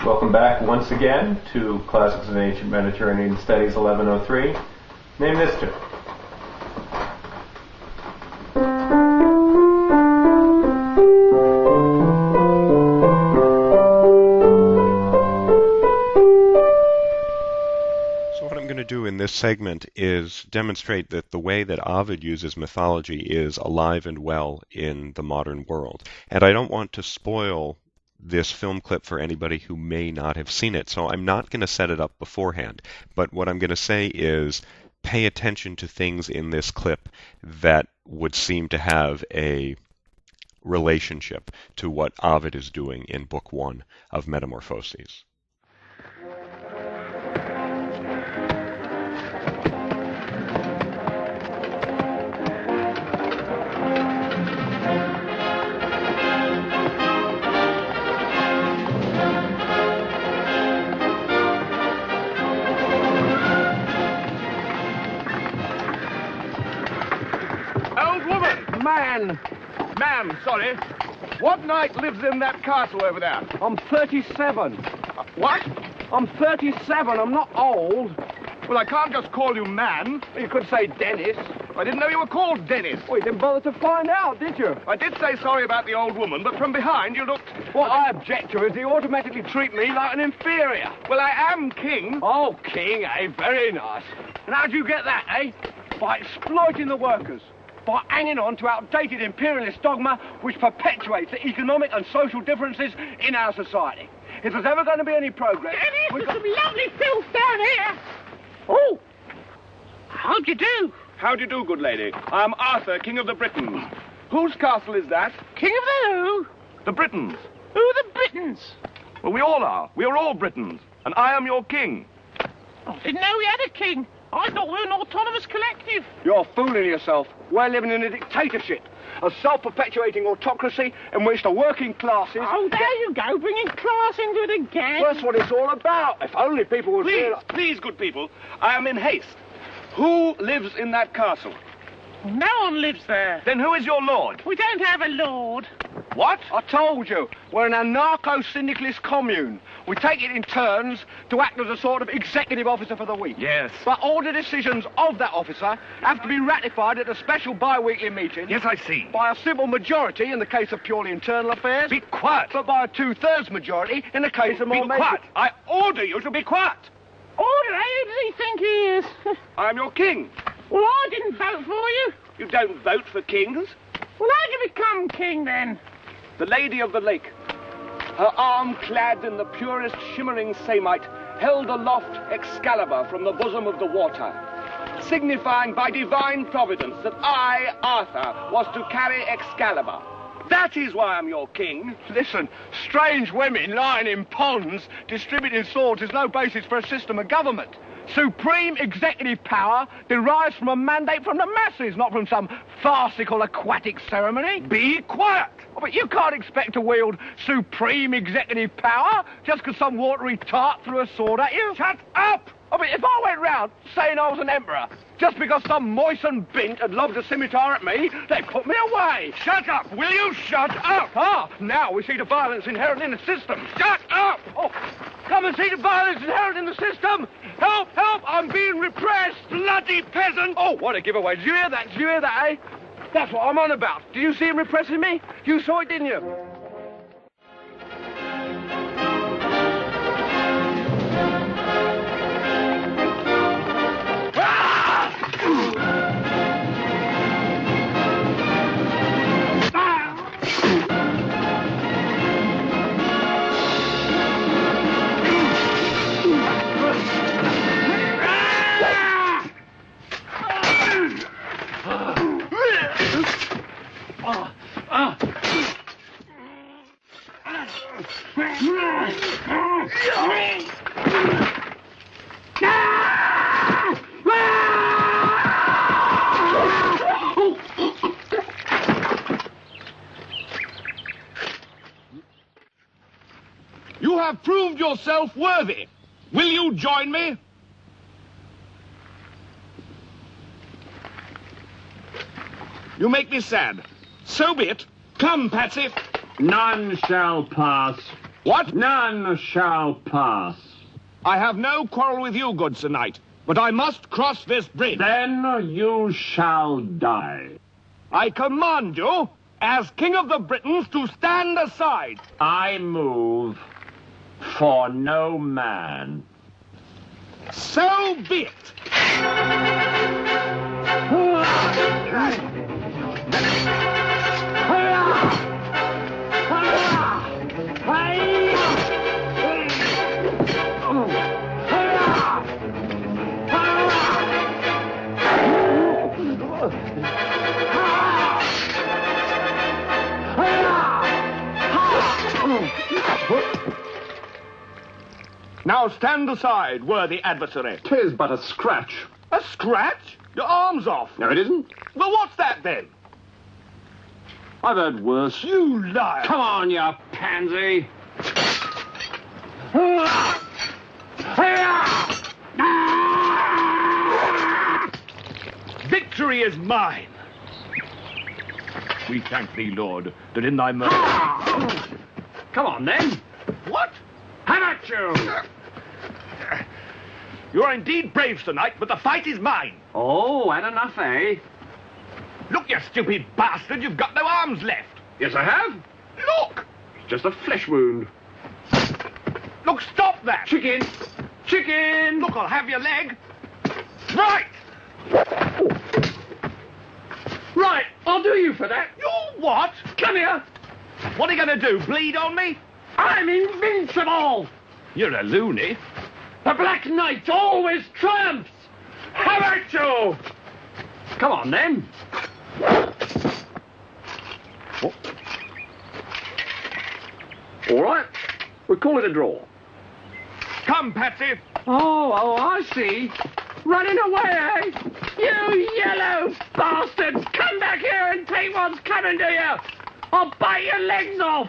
Welcome back once again to Classics of Ancient Mediterranean Studies 1103. Name this tune. So what I'm going to do in this segment is demonstrate that the way that Ovid uses mythology is alive and well in the modern world. And I don't want to spoil this film clip for anybody who may not have seen it, so I'm not going to set it up beforehand. But what I'm going to say is pay attention to things in this clip that would seem to have a relationship to what Ovid is doing in Book 1 of Metamorphoses. Ma'am, sorry. What knight lives in that castle over there? I'm 37. What? I'm 37. I'm not old. Well, I can't just call you man. You could say Dennis. I didn't know you were called Dennis. Well, you didn't bother to find out, did you? I did say sorry about the old woman, but from behind you looked... What I object to is you automatically treat me like an inferior. Well, I am king. Oh, king, eh? Very nice. And how'd you get that, eh? By exploiting the workers. By hanging on to outdated imperialist dogma which perpetuates the economic and social differences in our society. If there's ever going to be any progress... Dennis, there's some lovely filth down here. Oh, how do you do? How do you do, good lady? I am Arthur, King of the Britons. Whose castle is that? King of the who? The Britons. Who are the Britons? Well, we all are. We are all Britons. And I am your king. I didn't know we had a king. I thought we were an autonomous collective. You're fooling yourself. We're living in a dictatorship. A self-perpetuating autocracy in which the working classes... Oh, there you go, bringing class into it again. Well, that's what it's all about. If only people would... Please, good people. I am in haste. Who lives in that castle? No one lives there. Then who is your lord? We don't have a lord. What? I told you, we're an anarcho-syndicalist commune. We take it in turns to act as a sort of executive officer for the week. Yes. But all the decisions of that officer have to be ratified at a special bi-weekly meeting. Yes, I see. By a simple majority in the case of purely internal affairs. Be quiet. But by a two-thirds majority in the case of more... Be quiet. I order you to be quiet. Order, who does he think he is? I am your king. Well, I didn't vote for you. You don't vote for kings. Well, how'd you become king, then? The Lady of the Lake, her arm clad in the purest shimmering samite, held aloft Excalibur from the bosom of the water, signifying by divine providence that I, Arthur, was to carry Excalibur. That is why I'm your king. Listen, strange women lying in ponds distributing swords is no basis for a system of government. Supreme executive power derives from a mandate from the masses, not from some farcical aquatic ceremony. Be quiet! Oh, but you can't expect to wield supreme executive power just because some watery tart threw a sword at you. Shut up! I mean, if I went round saying I was an emperor, just because some moistened bint had lobbed a scimitar at me, they'd put me away. Shut up! Will you shut up? Ah, now we see the violence inherent in the system. Shut up! Oh, come and see the violence inherent in the system. Help, help, I'm being repressed. Bloody peasant! Oh, what a giveaway. Did you hear that? Did you hear that, eh? That's what I'm on about. Did you see him repressing me? You saw it, didn't you? You have proved yourself worthy. Will you join me? You make me sad. So be it. Come, Patsy. None shall pass. What? None shall pass. I have no quarrel with you, good Sir Knight, but I must cross this bridge. Then you shall die. I command you, as King of the Britons, to stand aside. I move for no man. So be it. Now stand aside, worthy adversary. 'Tis but a scratch. A scratch? Your arm's off. No, it isn't. Well, what's that then? I've heard worse. You liar. Come on, you pansy. Victory is mine. We thank thee, Lord, that in thy mercy... Come on, then. What? How about you? You are indeed brave, Sir Knight, but the fight is mine. Oh, had enough, eh? Look, you stupid bastard, you've got no arms left. Yes, I have. Look! It's just a flesh wound. Look, stop that! Chicken! Chicken! Look, I'll have your leg. Right! Right, I'll do you for that. You what? Come here. What are you going to do, bleed on me? I'm invincible. You're a loony. The Black Knight always triumphs. How about you? Come on, then. All right, we call it a draw. Come, Patsy. Oh, I see. Running away, eh? You yellow bastards! Come back here and take what's coming to you! I'll bite your legs off!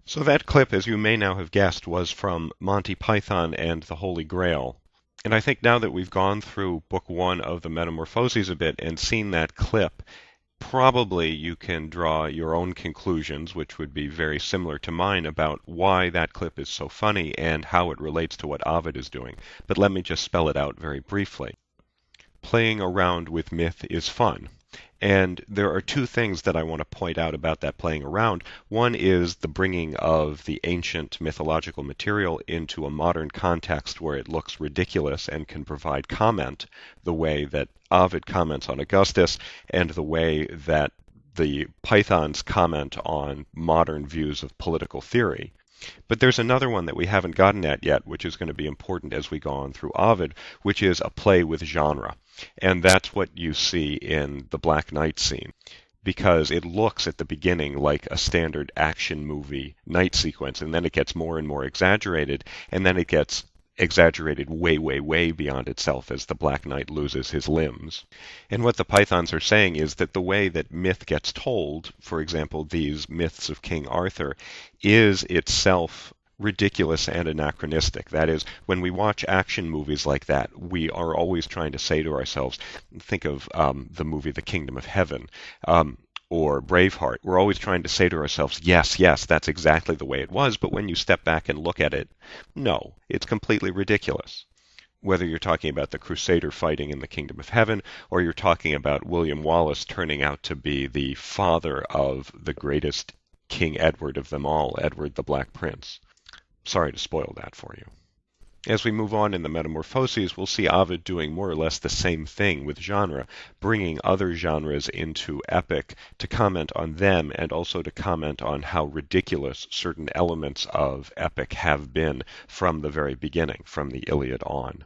So that clip, as you may now have guessed, was from Monty Python and the Holy Grail. And I think now that we've gone through Book 1 of the Metamorphoses a bit and seen that clip, probably you can draw your own conclusions, which would be very similar to mine, about why that clip is so funny and how it relates to what Ovid is doing. But let me just spell it out very briefly. Playing around with myth is fun. And there are two things that I want to point out about that playing around. One is the bringing of the ancient mythological material into a modern context where it looks ridiculous and can provide comment, the way that Ovid comments on Augustus and the way that the Pythons comment on modern views of political theory. But there's another one that we haven't gotten at yet, which is going to be important as we go on through Ovid, which is a play with genre. And that's what you see in the Black Knight scene, because it looks at the beginning like a standard action movie night sequence, and then it gets more and more exaggerated, and then it gets exaggerated way, way, way beyond itself as the Black Knight loses his limbs. And what the Pythons are saying is that the way that myth gets told, for example, these myths of King Arthur, is itself ridiculous and anachronistic. That is, when we watch action movies like that, we are always trying to say to ourselves, think of the movie The Kingdom of Heaven, or Braveheart. We're always trying to say to ourselves, yes, that's exactly the way it was, but when you step back and look at it, no, it's completely ridiculous. Whether you're talking about the Crusader fighting in the Kingdom of Heaven, or you're talking about William Wallace turning out to be the father of the greatest King Edward of them all, Edward the Black Prince. Sorry to spoil that for you. As we move on in the Metamorphoses, we'll see Ovid doing more or less the same thing with genre, bringing other genres into epic to comment on them and also to comment on how ridiculous certain elements of epic have been from the very beginning, from the Iliad on.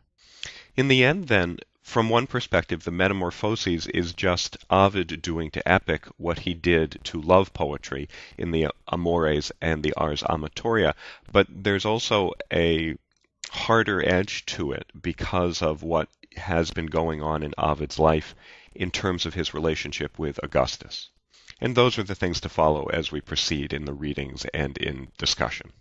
In the end, then, from one perspective, the Metamorphoses is just Ovid doing to epic what he did to love poetry in the Amores and the Ars Amatoria, but there's also a harder edge to it because of what has been going on in Ovid's life in terms of his relationship with Augustus. And those are the things to follow as we proceed in the readings and in discussion.